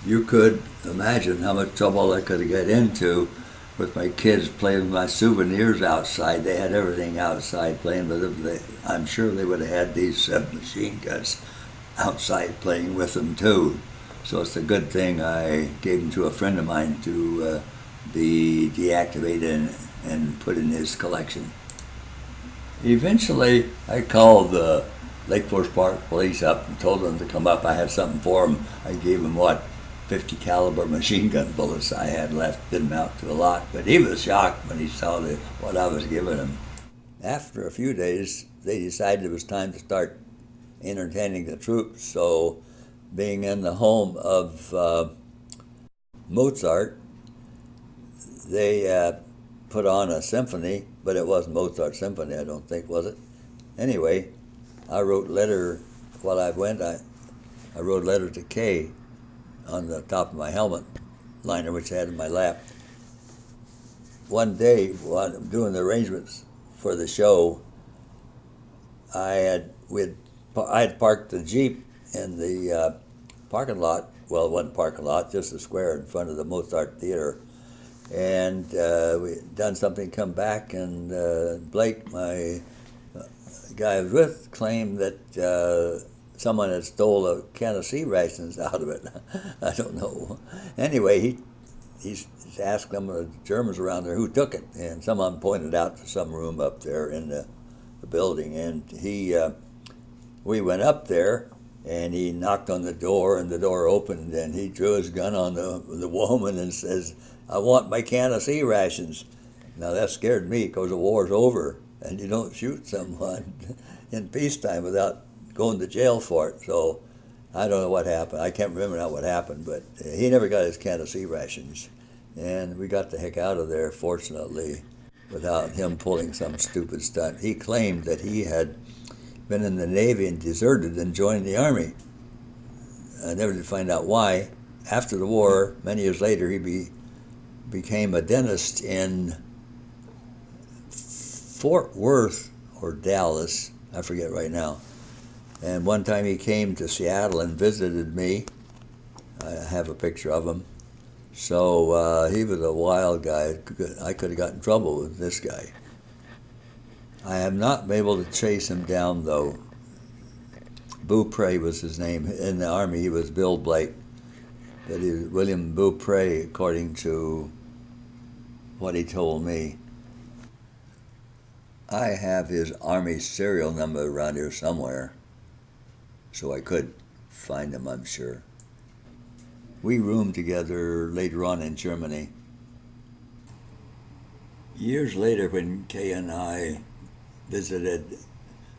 You could imagine how much trouble I could get into with my kids playing with my souvenirs outside. They had everything outside playing with them. I'm sure they would have had these machine guns outside playing with them too. So it's a good thing I gave them to a friend of mine to be deactivated and put in his collection. Eventually, I called the Lake Forest Park police up and told them to come up. I had something for them. I gave them 50 caliber machine gun bullets I had left. Didn't amount to a lot, but he was shocked when he saw what I was giving him. After a few days, they decided it was time to start entertaining the troops. So, being in the home of Mozart, they put on a symphony, but it wasn't Mozart's symphony, I don't think, was it? Anyway, I wrote letter while I went. I wrote a letter to Kay on the top of my helmet liner, which I had in my lap. One day, while I'm doing the arrangements for the show, I had parked the Jeep in the parking lot. Well, it wasn't parking lot, just a square in front of the Mozart Theater. And we done something, come back, and Blake, my guy I was with, claimed that someone had stole a can of sea rations out of it. I don't know. Anyway, he asked some of the Germans around there who took it, and someone pointed out to some room up there in the building, and we went up there, and he knocked on the door, and the door opened, and he drew his gun on the woman and says, "I want my can of sea rations." Now that scared me because the war's over, and you don't shoot someone in peacetime without going to jail for it. So I don't know what happened. I can't remember now what happened, but he never got his can of sea rations. And we got the heck out of there, fortunately, without him pulling some stupid stunt. He claimed that he had been in the Navy and deserted and joined the Army. I never did find out why. After the war, many years later, he became a dentist in Fort Worth or Dallas, I forget right now. And one time he came to Seattle and visited me. I have a picture of him. So he was a wild guy. I could have got in trouble with this guy. I have not been able to chase him down, though. Beaupre was his name. In the Army, he was Bill Blake. But he was William Beaupre, according to what he told me. I have his Army serial number around here somewhere, so I could find him, I'm sure. We roomed together later on in Germany. Years later, when Kay and I visited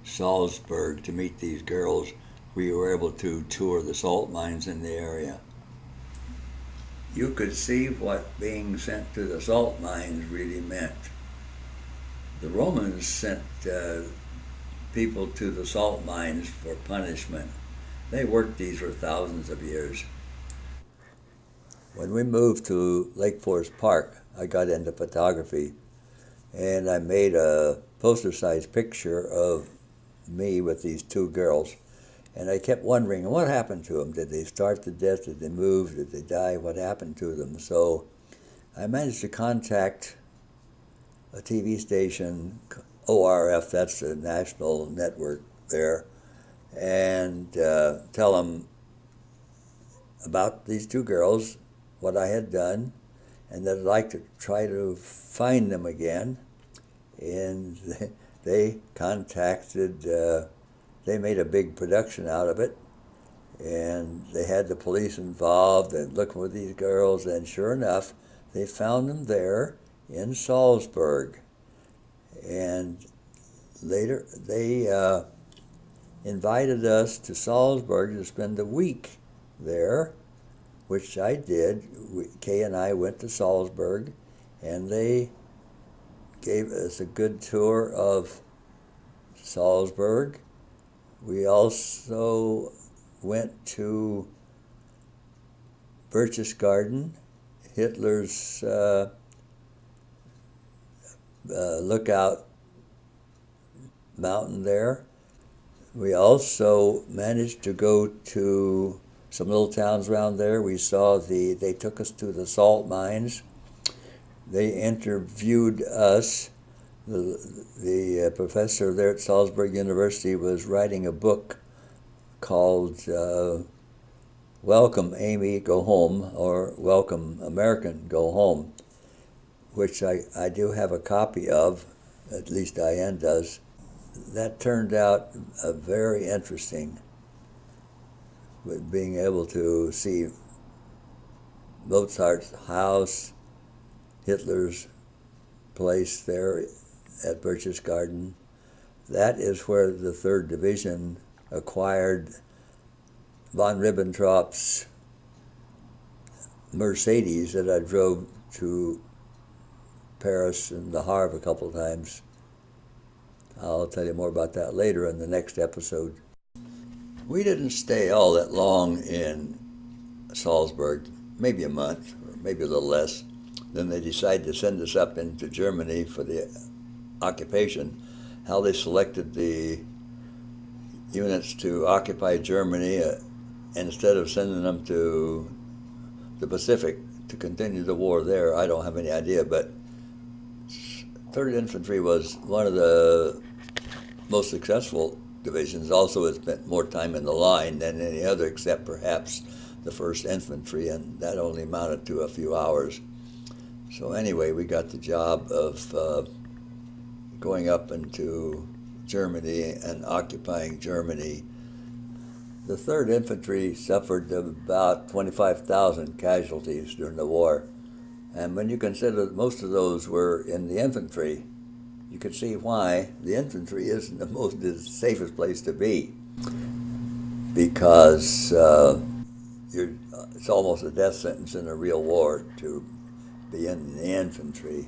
Salzburg to meet these girls, we were able to tour the salt mines in the area. You could see what being sent to the salt mines really meant. The Romans sent people to the salt mines for punishment. They worked these for thousands of years. When we moved to Lake Forest Park, I got into photography, and I made a poster-sized picture of me with these two girls. And I kept wondering, what happened to them? Did they starve to death? Did they move? Did they die? What happened to them? So I managed to contact a TV station, ORF, that's the national network there, and tell them about these two girls, what I had done, and that I'd like to try to find them again. And they contacted, they made a big production out of it, and they had the police involved and looking for these girls, and sure enough, they found them there in Salzburg. And later they invited us to Salzburg to spend a week there, which I did. Kay and I went to Salzburg, and they gave us a good tour of Salzburg. We also went to Berchtesgaden, Hitler's lookout mountain there. We also managed to go to some little towns around there. We saw they took us to the salt mines. They interviewed us. The professor there at Salzburg University was writing a book called Welcome Amy, Go Home, or Welcome American, Go Home, which I do have a copy of, at least Diane does. That turned out very interesting, with being able to see Mozart's house, Hitler's place there at Berchtesgaden. That is where the 3rd Division acquired von Ribbentrop's Mercedes that I drove to Paris and the Havre a couple times. I'll tell you more about that later in the next episode. We didn't stay all that long in Salzburg, maybe a month, or maybe a little less. Then they decided to send us up into Germany for the occupation. How they selected the units to occupy Germany instead of sending them to the Pacific to continue the war there, I don't have any idea, but 3rd Infantry was one of the most successful divisions. Also, it spent more time in the line than any other, except perhaps the 1st Infantry, and that only amounted to a few hours. So anyway, we got the job of going up into Germany and occupying Germany. The 3rd Infantry suffered about 25,000 casualties during the war. And when you consider that most of those were in the infantry, you can see why the infantry isn't the safest place to be. Because it's almost a death sentence in a real war to be in the infantry.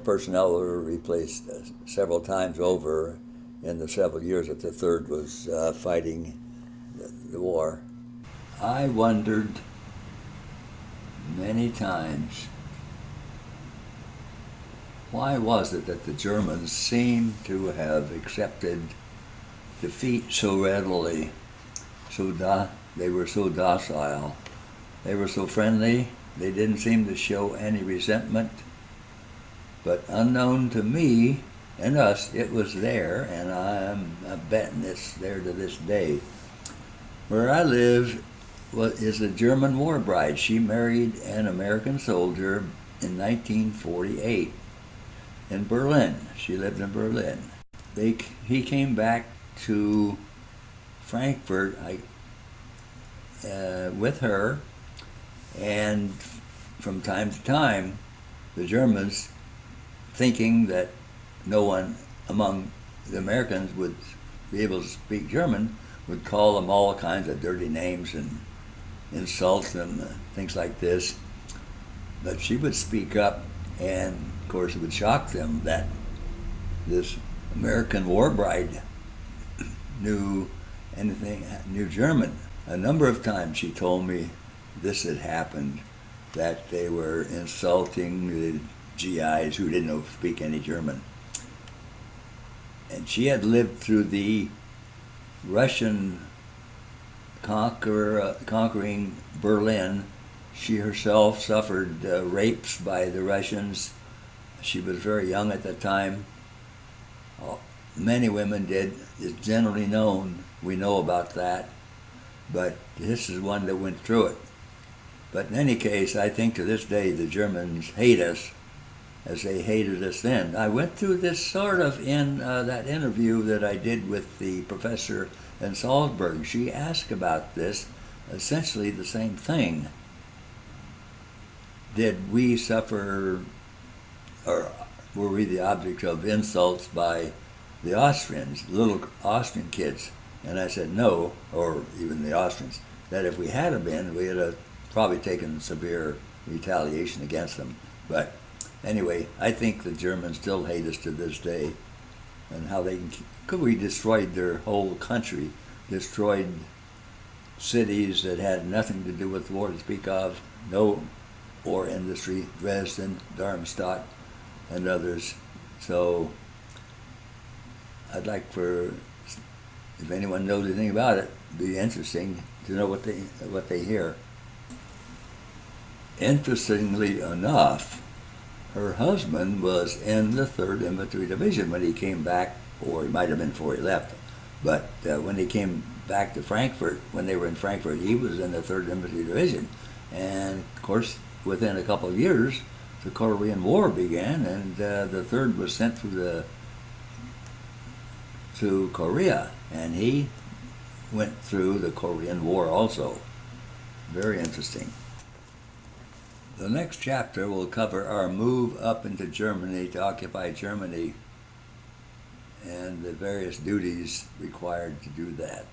Personnel were replaced several times over in the several years that the 3rd was fighting the war. I wondered many times, why was it that the Germans seemed to have accepted defeat so readily? They were so docile. They were so friendly. They didn't seem to show any resentment. But unknown to me and us, it was there, and I'm betting it's there to this day. Where I live is a German war bride. She married an American soldier in 1948 in Berlin. She lived in Berlin. He came back to Frankfurt with her, and from time to time, the Germans, thinking that no one among the Americans would be able to speak German, would call them all kinds of dirty names and insult them, things like this. But she would speak up, and of course it would shock them that this American war bride knew German. A number of times she told me this had happened, that they were insulting the GIs who didn't speak any German. And she had lived through the Russian conquering Berlin. She herself suffered rapes by the Russians. She was very young at the time. Many women did. It's generally known. We know about that. But this is one that went through it. But in any case, I think to this day the Germans hate us as they hated us then. I went through this sort of in that interview that I did with the professor in Salzburg. She asked about this, essentially the same thing. Did we suffer, or were we the object of insults by the Austrians, little Austrian kids? And I said no, or even the Austrians, that if we had been, we would have probably taken severe retaliation against them. But anyway, I think the Germans still hate us to this day, and how we destroyed their whole country, destroyed cities that had nothing to do with war to speak of, no war industry, Dresden, Darmstadt, and others. So I'd like if anyone knows anything about it, it'd be interesting to know what they hear. Interestingly enough, her husband was in the 3rd Infantry Division when he came back, or he might have been before he left, but when he came back to Frankfurt, when they were in Frankfurt, he was in the 3rd Infantry Division. And of course, within a couple of years, the Korean War began, and the 3rd was sent to Korea, and he went through the Korean War also. Very interesting. The next chapter will cover our move up into Germany to occupy Germany and the various duties required to do that.